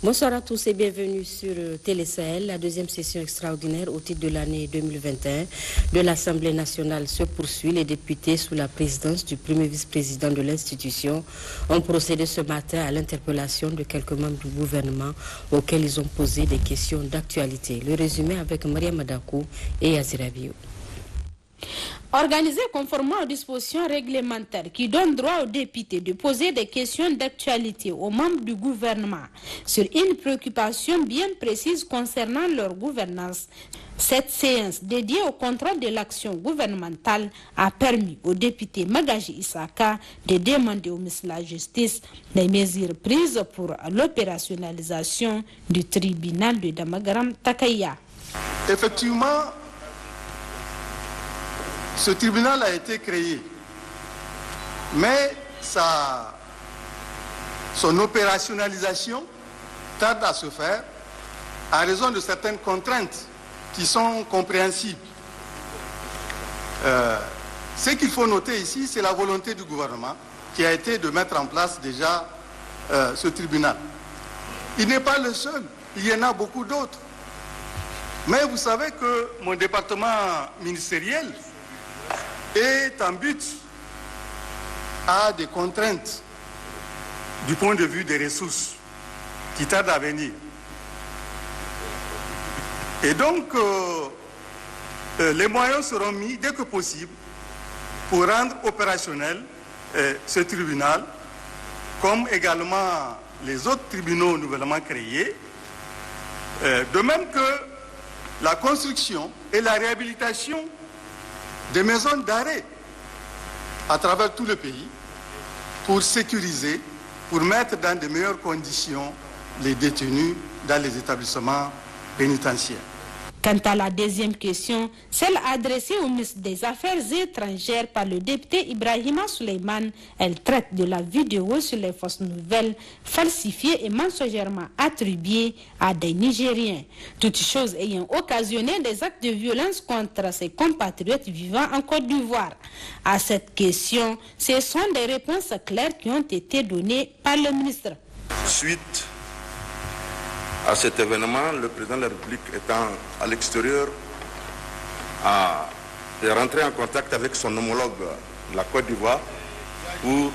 Bonsoir à tous et bienvenue sur Télé Sahel. La deuxième session extraordinaire au titre de l'année 2021 de l'Assemblée nationale se poursuit. Les députés, sous la présidence du premier vice-président de l'institution, ont procédé ce matin à l'interpellation de quelques membres du gouvernement auxquels ils ont posé des questions d'actualité. Le résumé avec Maria Madakou et Yazira Bio. Organisé conformément aux dispositions réglementaires qui donnent droit aux députés de poser des questions d'actualité aux membres du gouvernement sur une préoccupation bien précise concernant leur gouvernance, cette séance dédiée au contrôle de l'action gouvernementale a permis au député Magaji Isaka de demander au ministre de la Justice des mesures prises pour l'opérationnalisation du tribunal de Damagaram Takaya. Effectivement, ce tribunal a été créé, mais son opérationnalisation tarde à se faire à raison de certaines contraintes qui sont compréhensibles. Ce qu'il faut noter ici, c'est la volonté du gouvernement qui a été de mettre en place déjà ce tribunal. Il n'est pas le seul, il y en a beaucoup d'autres. Mais vous savez que mon département ministériel est en but à des contraintes du point de vue des ressources qui tardent à venir. Et donc, les moyens seront mis dès que possible pour rendre opérationnel ce tribunal, comme également les autres tribunaux nouvellement créés, de même que la construction et la réhabilitation des maisons d'arrêt à travers tout le pays pour sécuriser, pour mettre dans de meilleures conditions les détenus dans les établissements pénitentiaires. Quant à la deuxième question, celle adressée au ministre des Affaires étrangères par le député Ibrahima Suleiman, elle traite de la vidéo sur les fausses nouvelles falsifiées et mensongèrement attribuées à des Nigériens. Toutes choses ayant occasionné des actes de violence contre ses compatriotes vivant en Côte d'Ivoire. À cette question, ce sont des réponses claires qui ont été données par le ministre. Suite à cet événement, le président de la République étant à l'extérieur est rentré en contact avec son homologue de la Côte d'Ivoire pour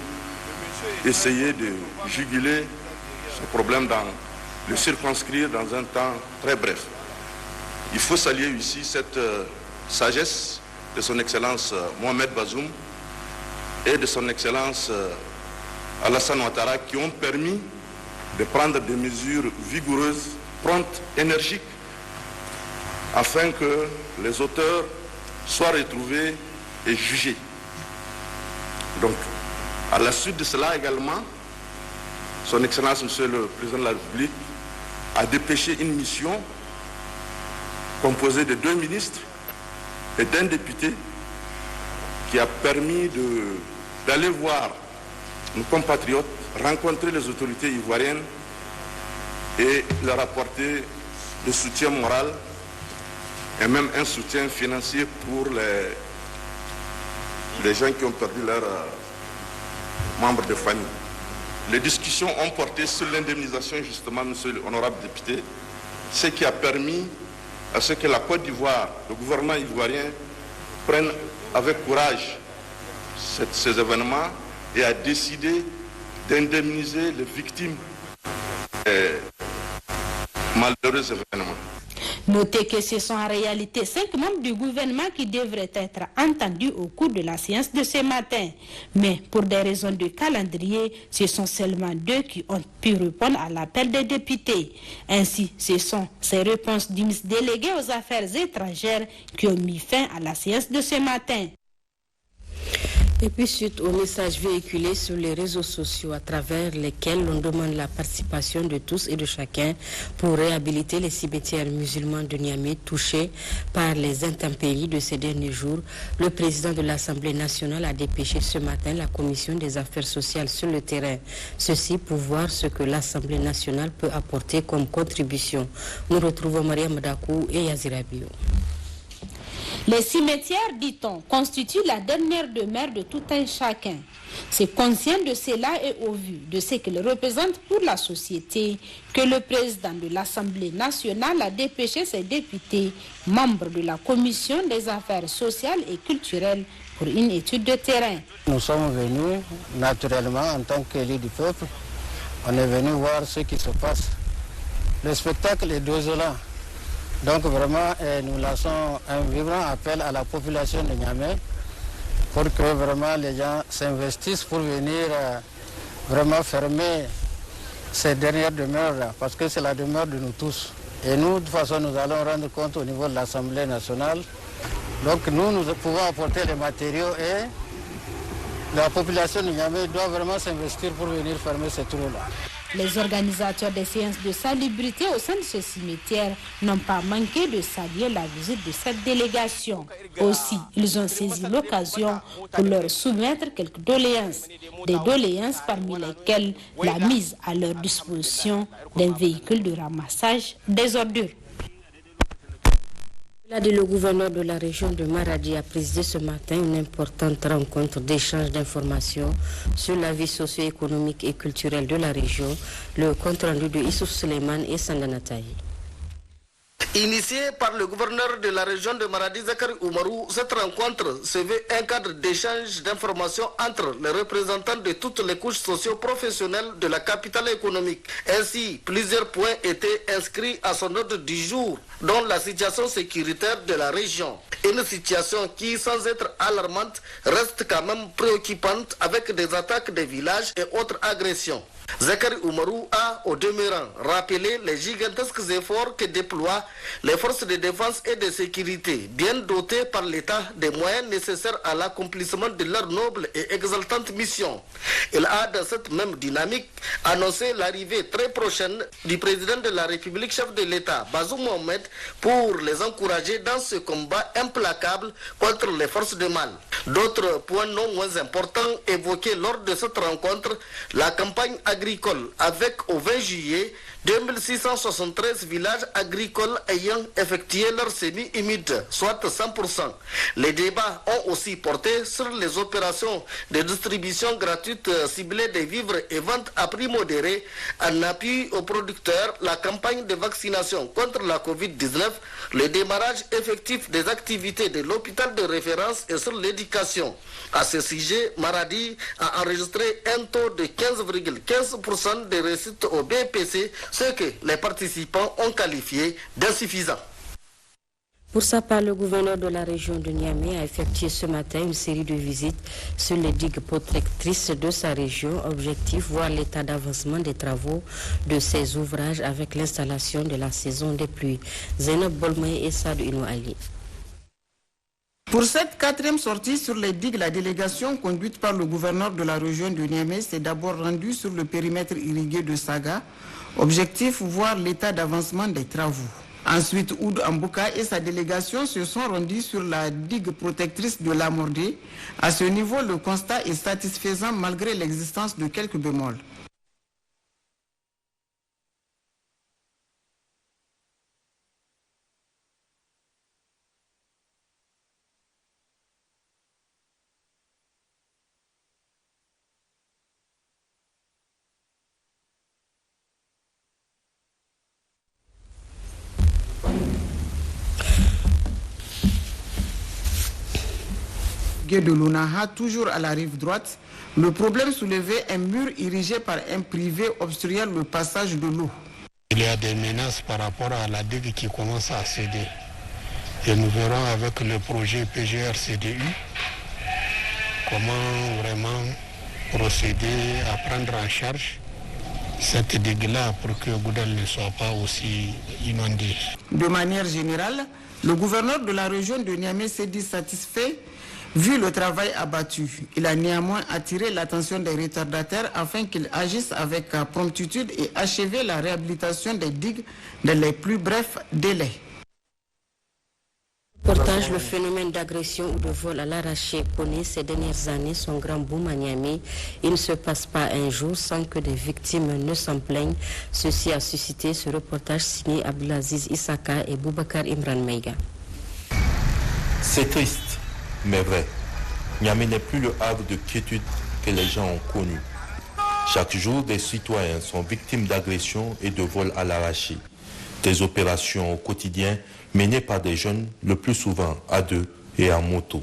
essayer de juguler ce problème, le circonscrire dans un temps très bref. Il faut saluer ici cette sagesse de son Excellence Mohamed Bazoum et de son Excellence Alassane Ouattara qui ont permis de prendre des mesures vigoureuses, promptes, énergiques, afin que les auteurs soient retrouvés et jugés. Donc, à la suite de cela également, son Excellence, Monsieur le Président de la République, a dépêché une mission composée de 2 ministres et d'un député qui a permis d'aller voir nos compatriotes, rencontrer les autorités ivoiriennes et leur apporter le soutien moral et même un soutien financier pour les gens qui ont perdu leurs membres de famille. Les discussions ont porté sur l'indemnisation, justement, monsieur l'honorable député, ce qui a permis à ce que la Côte d'Ivoire, le gouvernement ivoirien, prenne avec courage ces événements et a décidé d'indemniser les victimes des malheureux événements. Notez que ce sont en réalité 5 membres du gouvernement qui devraient être entendus au cours de la séance de ce matin. Mais pour des raisons de calendrier, ce sont seulement 2 qui ont pu répondre à l'appel des députés. Ainsi, ce sont ces réponses du ministre délégué aux Affaires étrangères qui ont mis fin à la séance de ce matin. Et puis suite aux messages véhiculés sur les réseaux sociaux à travers lesquels on demande la participation de tous et de chacun pour réhabiliter les cimetières musulmans de Niamey touchés par les intempéries de ces derniers jours, le président de l'Assemblée nationale a dépêché ce matin la commission des affaires sociales sur le terrain. Ceci pour voir ce que l'Assemblée nationale peut apporter comme contribution. Nous retrouvons Maria Madakou et Yazira Bio. Les cimetières, dit-on, constituent la dernière demeure de tout un chacun. C'est conscient de cela et au vu de ce qu'ils représentent pour la société que le président de l'Assemblée nationale a dépêché ses députés, membres de la Commission des affaires sociales et culturelles, pour une étude de terrain. Nous sommes venus naturellement en tant qu'élus du peuple. On est venu voir ce qui se passe. Le spectacle est désolant. Donc vraiment, nous lançons un vibrant appel à la population de Niamey pour que vraiment les gens s'investissent pour venir vraiment fermer ces dernières demeures-là, parce que c'est la demeure de nous tous. Et nous, de toute façon, nous allons rendre compte au niveau de l'Assemblée nationale. Donc nous pouvons apporter les matériaux et la population de Niamey doit vraiment s'investir pour venir fermer ces trous-là. Les organisateurs des séances de salubrité au sein de ce cimetière n'ont pas manqué de saluer la visite de cette délégation. Aussi, ils ont saisi l'occasion pour leur soumettre quelques doléances. Des doléances parmi lesquelles la mise à leur disposition d'un véhicule de ramassage des ordures. Le gouverneur de la région de Maradi a présidé ce matin une importante rencontre d'échange d'informations sur la vie socio-économique et culturelle de la région. Le compte rendu de Issouf Suleiman et Sandanataï. Initiée par le gouverneur de la région de Maradi, Zakari Oumarou, cette rencontre se veut un cadre d'échange d'informations entre les représentants de toutes les couches socio-professionnelles de la capitale économique. Ainsi, plusieurs points étaient inscrits à son ordre du jour, dont la situation sécuritaire de la région. Une situation qui, sans être alarmante, reste quand même préoccupante avec des attaques des villages et autres agressions. Zakari Oumarou a, au demeurant, rappelé les gigantesques efforts que déploient les forces de défense et de sécurité, bien dotées par l'État des moyens nécessaires à l'accomplissement de leur noble et exaltante mission. Il a, dans cette même dynamique, annoncé l'arrivée très prochaine du président de la République, chef de l'État, Bazoum Mohamed, pour les encourager dans ce combat implacable contre les forces de mal. D'autres points non moins importants évoqués lors de cette rencontre, la campagne agricole avec au 20 juillet 2673 villages agricoles ayant effectué leur semi-humide, soit 100%. Les débats ont aussi porté sur les opérations de distribution gratuite ciblée des vivres et ventes à prix modéré en appui aux producteurs, la campagne de vaccination contre la Covid-19, le démarrage effectif des activités de l'hôpital de référence et sur l'éducation. À ce sujet, Maradi a enregistré un taux de 15,15% de réussite au BPC, ce que les participants ont qualifié d'insuffisant. Pour sa part, le gouverneur de la région de Niamey a effectué ce matin une série de visites sur les digues protectrices de sa région. Objectif, voir l'état d'avancement des travaux de ces ouvrages avec l'installation de la saison des pluies. Zainab Bolmaï et Sadou Inou Ali. Pour cette quatrième sortie sur les digues, la délégation conduite par le gouverneur de la région de Niamey s'est d'abord rendue sur le périmètre irrigué de Saga. Objectif, voir l'état d'avancement des travaux. Ensuite, Oud Ambouka et sa délégation se sont rendus sur la digue protectrice de la Mordée. À ce niveau, le constat est satisfaisant malgré l'existence de quelques bémols. De l'Unaha, toujours à la rive droite, le problème soulevait un mur érigé par un privé obstruant le passage de l'eau. Il y a des menaces par rapport à la digue qui commence à céder. Et nous verrons avec le projet PGR-CDU comment vraiment procéder à prendre en charge cette digue-là pour que Goudal ne soit pas aussi inondé. De manière générale, le gouverneur de la région de Niamey s'est dit satisfait vu le travail abattu. Il a néanmoins attiré l'attention des retardataires afin qu'ils agissent avec promptitude et achever la réhabilitation des digues dans les plus brefs délais. Portage, le phénomène d'agression ou de vol à l'arraché connaît ces dernières années son grand boom à Niamey. Il ne se passe pas un jour sans que des victimes ne s'en plaignent. Ceci a suscité ce reportage signé Abdelaziz Issaka et Boubacar Imran Meiga. C'est triste, mais vrai. Niamey n'est plus le havre de quiétude que les gens ont connu. Chaque jour, des citoyens sont victimes d'agressions et de vols à l'arraché. Des opérations au quotidien menées par des jeunes, le plus souvent à deux et en moto.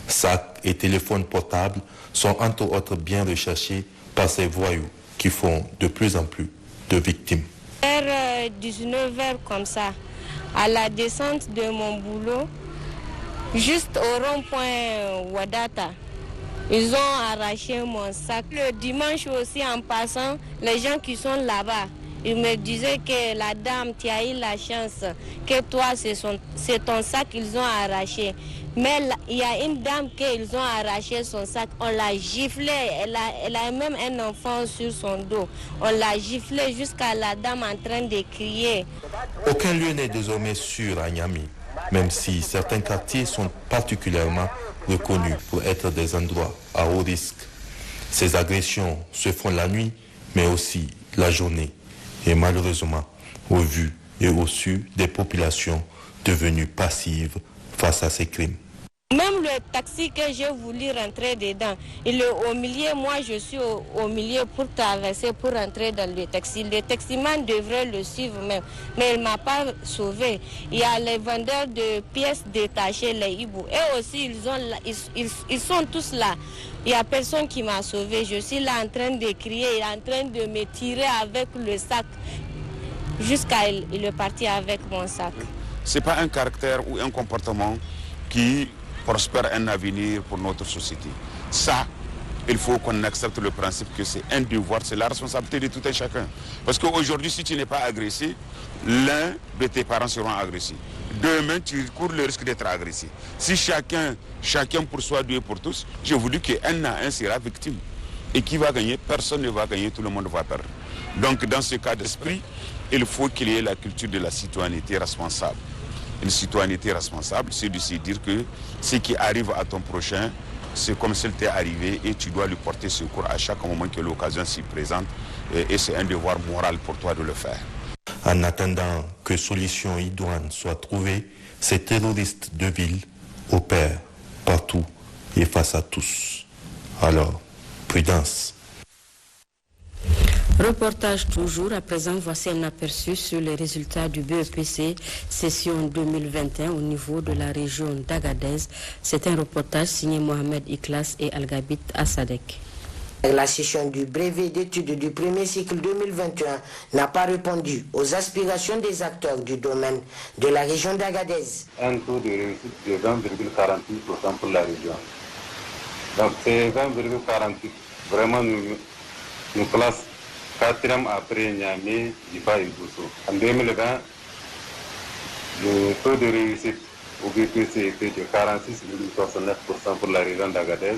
Sacs et téléphones portables sont entre autres bien recherchés par ces voyous qui font de plus en plus de victimes. Vers 19h comme ça, à la descente de mon boulot, juste au rond-point Wadata, ils ont arraché mon sac. Le dimanche aussi, en passant, les gens qui sont là-bas, ils me disaient que la dame, tu as eu la chance, que toi, c'est ton sac qu'ils ont arraché. Mais il y a une dame qu'ils ont arraché son sac, on l'a giflé, elle a même un enfant sur son dos. On l'a giflé jusqu'à la dame en train de crier. Aucun lieu n'est désormais sûr à Niamey, même si certains quartiers sont particulièrement reconnus pour être des endroits à haut risque. Ces agressions se font la nuit, mais aussi la journée. Et malheureusement, au vu et au su des populations devenues passives face à ces crimes. Même le taxi que j'ai voulu rentrer dedans, il est au milieu, moi je suis au milieu pour traverser, pour rentrer dans le taxi. Le taximan devrait le suivre même, mais il ne m'a pas sauvé. Il y a les vendeurs de pièces détachées, les hiboux. Et aussi, ils sont tous là. Il n'y a personne qui m'a sauvé. Je suis là en train de crier, en train de me tirer avec le sac, jusqu'à il est parti avec mon sac. Ce n'est pas un caractère ou un comportement qui prospère un avenir pour notre société. Ça, il faut qu'on accepte le principe que c'est un devoir, c'est la responsabilité de tout un chacun. Parce qu'aujourd'hui, si tu n'es pas agressé, l'un de tes parents seront agressés. Demain, tu cours le risque d'être agressé. Si chacun pour soi, Dieu pour tous, je vous dis qu'un à un sera victime. Et qui va gagner? Personne ne va gagner, tout le monde va perdre. Donc, dans ce cas d'esprit, il faut qu'il y ait la culture de la citoyenneté responsable. Une citoyenneté responsable, c'est de se dire que ce qui arrive à ton prochain, c'est comme s'il t'est arrivé et tu dois lui porter secours à chaque moment que l'occasion s'y présente. Et c'est un devoir moral pour toi de le faire. En attendant que solution idoine soit trouvée, ces terroristes de ville opèrent partout et face à tous. Alors, prudence. Reportage toujours. À présent, voici un aperçu sur les résultats du BEPC session 2021 au niveau de la région d'Agadez. C'est un reportage signé Mohamed Iklas et Algabit Assadek. La session du brevet d'études du premier cycle 2021 n'a pas répondu aux aspirations des acteurs du domaine de la région d'Agadez. Un taux de réussite de 20,48% pour la région. Donc ces 20,48% vraiment nous place 4e après Niamey, Difa et Dosso. En 2020, le taux de réussite au BPC était de 46,69% pour la région d'Agadez.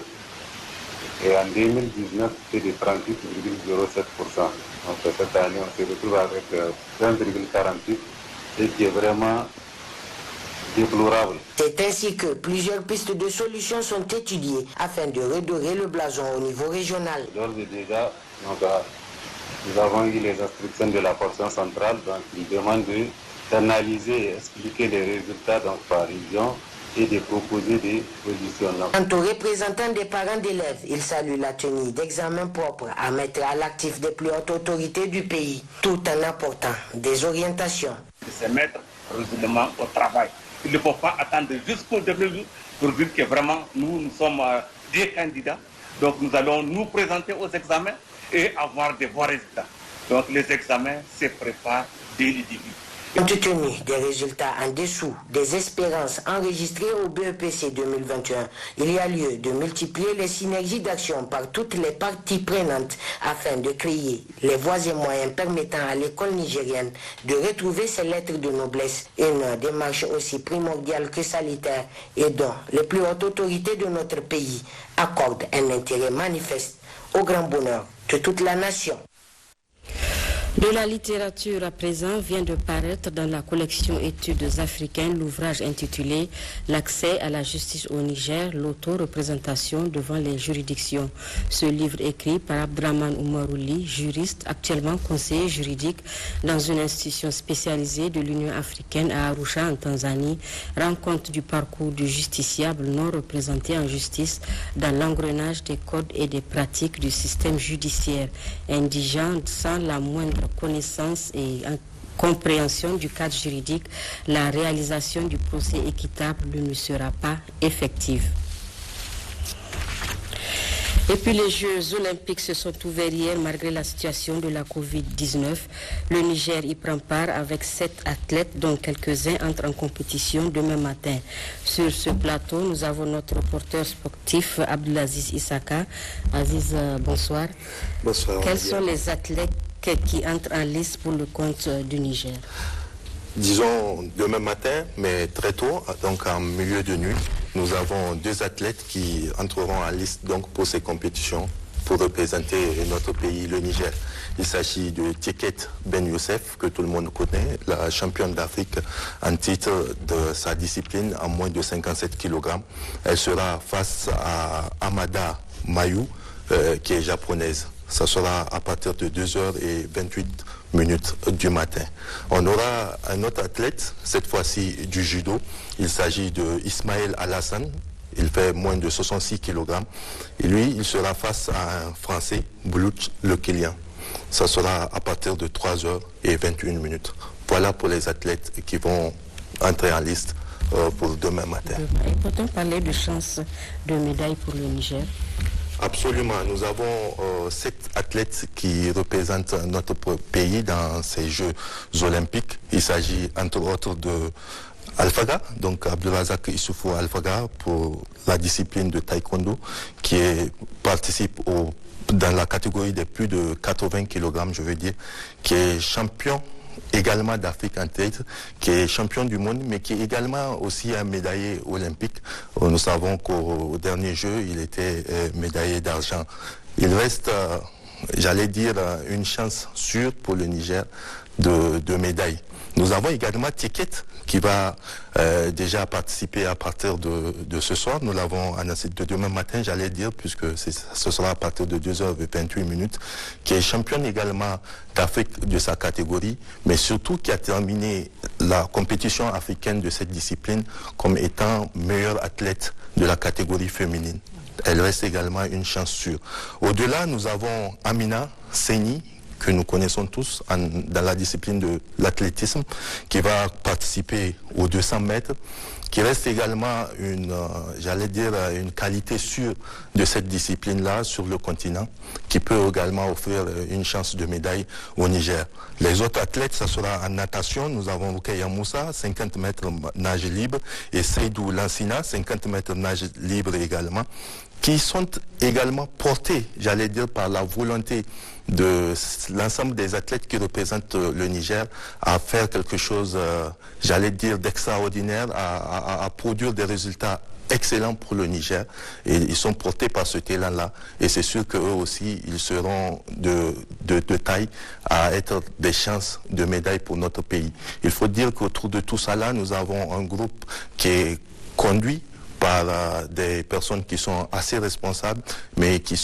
Et en 2019, c'était de 38,07%. Donc cette année, on se retrouve avec 20,48%, ce qui est vraiment déplorable. C'est ainsi que plusieurs pistes de solutions sont étudiées afin de redorer le blason au niveau régional. D'ores et déjà, nous avons eu les instructions de la portion centrale, donc ils demandent d'analyser et expliquer les résultats par région et de proposer des solutions. Quant aux représentants des parents d'élèves, ils saluent la tenue d'examens propres à mettre à l'actif des plus hautes autorités du pays, tout en apportant des orientations. Se mettre résolument au travail. Il ne faut pas attendre jusqu'au dernier jour pour dire que vraiment nous sommes des candidats. Donc nous allons nous présenter aux examens et avoir des bons résultats. Donc les examens se préparent dès le début. Compte tenu des résultats en dessous des espérances enregistrées au BEPC 2021, il y a lieu de multiplier les synergies d'action par toutes les parties prenantes afin de créer les voies et moyens permettant à l'école nigérienne de retrouver ses lettres de noblesse, une démarche aussi primordiale que salutaire et dont les plus hautes autorités de notre pays accordent un intérêt manifeste au grand bonheur de toute la nation. De la littérature à présent vient de paraître dans la collection Études africaines l'ouvrage intitulé L'accès à la justice au Niger, l'auto-représentation devant les juridictions. Ce livre écrit par Abdraman Oumarouli, juriste, actuellement conseiller juridique dans une institution spécialisée de l'Union africaine à Arusha en Tanzanie, rend compte du parcours du justiciable non représenté en justice dans l'engrenage des codes et des pratiques du système judiciaire, indigent sans la moindre connaissance et compréhension du cadre juridique, la réalisation du procès équitable ne sera pas effective. Et puis les Jeux olympiques se sont ouverts hier malgré la situation de la Covid-19. Le Niger y prend part avec 7 athlètes dont quelques-uns entrent en compétition demain matin. Sur ce plateau, nous avons notre reporter sportif Abdelaziz Issaka. Aziz, bonsoir. Bonsoir. Quels sont les athlètes qui entrent en liste pour le compte du Niger? Disons demain matin, mais très tôt, donc en milieu de nuit, nous avons 2 athlètes qui entreront en liste donc pour ces compétitions pour représenter notre pays, le Niger. Il s'agit de Tiket Ben Youssef, que tout le monde connaît, la championne d'Afrique en titre de sa discipline en moins de 57 kg. Elle sera face à Amada Mayou, qui est japonaise. Ça sera à partir de 2h28 du matin. On aura un autre athlète, cette fois-ci du judo. Il s'agit de Ismaël Alassane. Il fait moins de 66 kg. Et lui, il sera face à un Français, Blouch Lekelian. Ça sera à partir de 3h21. Voilà pour les athlètes qui vont entrer en liste pour demain matin. Et peut-on parler de chances de médaille pour le Niger? Absolument. Nous avons 7 athlètes qui représentent notre pays dans ces Jeux olympiques. Il s'agit entre autres de Alphaga, donc Abdelrazak Issoufou Alphaga pour la discipline de taekwondo, qui participe dans la catégorie des plus de 80 kg, je veux dire, qui est champion également d'Afrique en titre, qui est champion du monde, mais qui est également aussi un médaillé olympique. Nous savons qu'au dernier jeu, il était médaillé d'argent. Il reste, j'allais dire, une chance sûre pour le Niger de médaille. Nous avons également Tiket qui va déjà participer à partir de ce soir. Nous l'avons annoncé de demain matin, j'allais dire, puisque ce sera à partir de 2h28, qui est championne également d'Afrique de sa catégorie, mais surtout qui a terminé la compétition africaine de cette discipline comme étant meilleure athlète de la catégorie féminine. Elle reste également une chance sûre. Au-delà, nous avons Amina Seni, que nous connaissons tous dans la discipline de l'athlétisme, qui va participer aux 200 mètres, qui reste également une qualité sûre de cette discipline-là sur le continent, qui peut également offrir une chance de médaille au Niger. Les autres athlètes, ça sera en natation. Nous avons Rukeya Moussa, 50 mètres nage libre, et Seydou Lansina, 50 mètres nage libre également, qui sont également portés, j'allais dire, par la volonté de l'ensemble des athlètes qui représentent le Niger à faire quelque chose, j'allais dire, d'extraordinaire, à produire des résultats excellents pour le Niger. Et ils sont portés par ce talent-là. Et c'est sûr qu'eux aussi, ils seront de taille à être des chances de médaille pour notre pays. Il faut dire qu'autour de tout ça là, nous avons un groupe qui est conduit par des personnes qui sont assez responsables, mais qui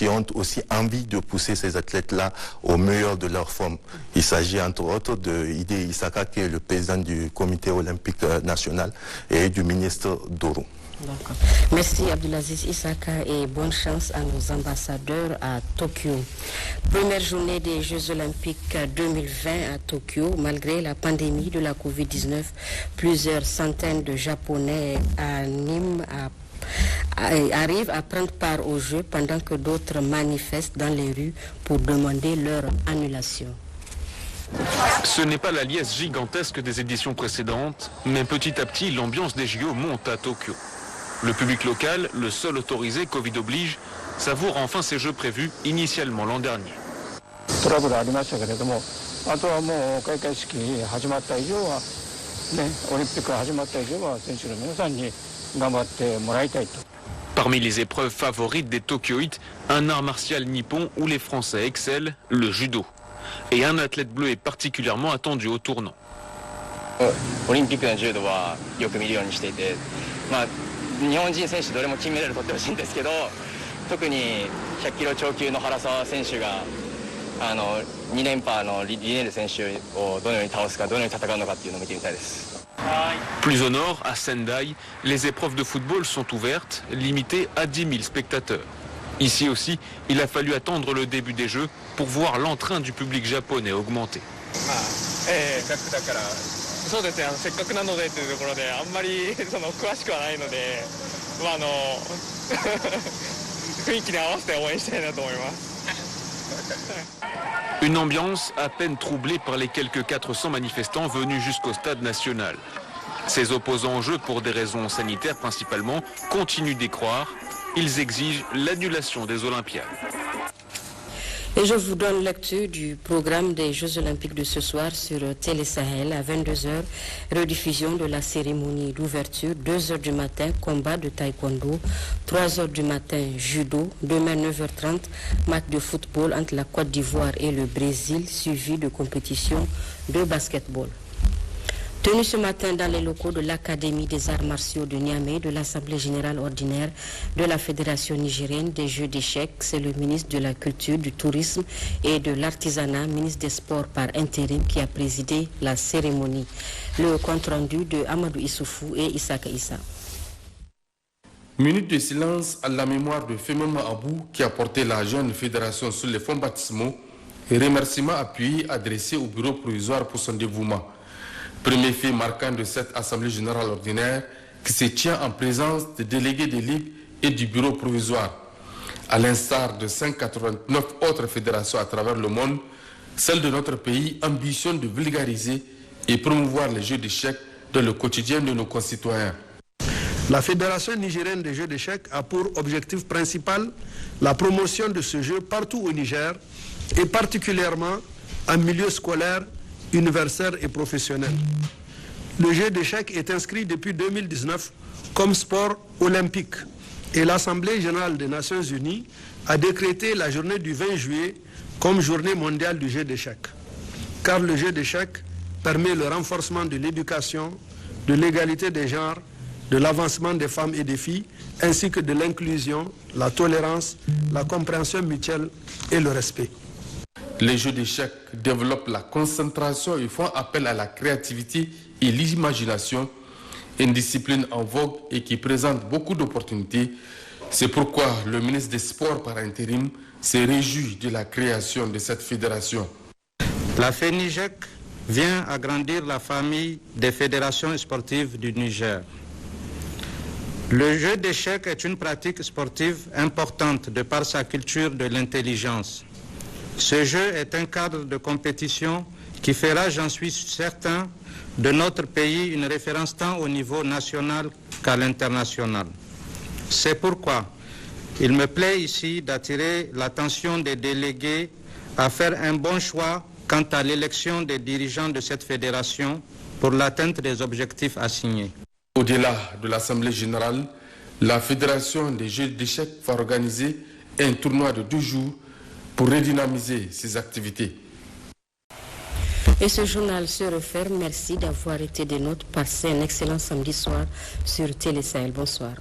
ont aussi envie de pousser ces athlètes-là au meilleur de leur forme. Il s'agit entre autres de Idé Issaka, qui est le président du comité olympique national, et du ministre Doro. D'accord. Merci Abdelaziz Issaka et bonne chance à nos ambassadeurs à Tokyo. Première journée des Jeux olympiques 2020 à Tokyo. Malgré la pandémie de la Covid-19, plusieurs centaines de Japonais à Nîmes arrivent à prendre part aux Jeux pendant que d'autres manifestent dans les rues pour demander leur annulation. Ce n'est pas la liesse gigantesque des éditions précédentes, mais petit à petit, l'ambiance des JO monte à Tokyo. Le public local, le seul autorisé, Covid oblige, savoure enfin ces Jeux prévus initialement l'an dernier. Parmi les épreuves favorites des Tokyoïtes, un art martial nippon où les Français excellent, le judo. Et un athlète bleu est particulièrement attendu au tournant. オリンピックの柔道はよく見るようにしていて、日本人選手どれも金メダル取ってほしいんですけど、特に100キロ超級の原沢選手が2連覇のリネール選手をどのように倒すか、どのように戦うのかっていうのを見てみたいです。Plus au nord, à Sendai, les épreuves de football sont ouvertes, limitées à 10 000 spectateurs. Ici aussi, il a fallu attendre le début des Jeux pour voir l'entrain du public japonais augmenter. そうですね、せっかくなのでというところであんまり詳しくはないので、雰囲気に合わせて応援したいなと思います。Une ambiance à peine troublée par les quelques 400 manifestants venus jusqu'au stade national. Ces opposants au jeu, pour des raisons sanitaires principalement, continuent d'y croire. Ils exigent l'annulation des Olympiades. Et je vous donne lecture du programme des Jeux Olympiques de ce soir sur Télé Sahel à 22h. Rediffusion de la cérémonie d'ouverture, 2h du matin, combat de taekwondo, 3h du matin, judo, demain 9h30, match de football entre la Côte d'Ivoire et le Brésil, suivi de compétition de basketball. Tenu ce matin dans les locaux de l'Académie des arts martiaux de Niamey, de l'Assemblée générale ordinaire de la Fédération nigérienne des Jeux d'échecs, c'est le ministre de la Culture, du Tourisme et de l'Artisanat, ministre des Sports par intérim, qui a présidé la cérémonie. Le compte-rendu de Amadou Issoufou et Issaka Issa. Minute de silence à la mémoire de Femema Abou qui a porté la jeune fédération sur les fonds baptismaux et remerciements appuyés adressés au bureau provisoire pour son dévouement. Premier fait marquant de cette Assemblée générale ordinaire qui se tient en présence des délégués des ligues et du bureau provisoire. À l'instar de 189 autres fédérations à travers le monde, celle de notre pays ambitionne de vulgariser et promouvoir les jeux d'échecs dans le quotidien de nos concitoyens. La Fédération nigérienne des jeux d'échecs a pour objectif principal la promotion de ce jeu partout au Niger et particulièrement en milieu scolaire, universitaire et professionnel. Le jeu d'échecs est inscrit depuis 2019 comme sport olympique et l'Assemblée générale des Nations unies a décrété la journée du 20 juillet comme journée mondiale du jeu d'échecs. Car le jeu d'échecs permet le renforcement de l'éducation, de l'égalité des genres, de l'avancement des femmes et des filles, ainsi que de l'inclusion, la tolérance, la compréhension mutuelle et le respect. Les jeux d'échecs développent la concentration et font appel à la créativité et l'imagination, une discipline en vogue et qui présente beaucoup d'opportunités. C'est pourquoi le ministre des Sports par intérim s'est réjoui de la création de cette fédération. La FENIGEC vient agrandir la famille des fédérations sportives du Niger. Le jeu d'échecs est une pratique sportive importante de par sa culture de l'intelligence. Ce jeu est un cadre de compétition qui fera, j'en suis certain, de notre pays une référence tant au niveau national qu'à l'international. C'est pourquoi il me plaît ici d'attirer l'attention des délégués à faire un bon choix quant à l'élection des dirigeants de cette fédération pour l'atteinte des objectifs assignés. Au-delà de l'Assemblée générale, la Fédération des jeux d'échecs va organiser un tournoi de 2 jours pour redynamiser ses activités. Et ce journal se referme. Merci d'avoir été des nôtres. Passez un excellent samedi soir sur Télé Sahel. Bonsoir.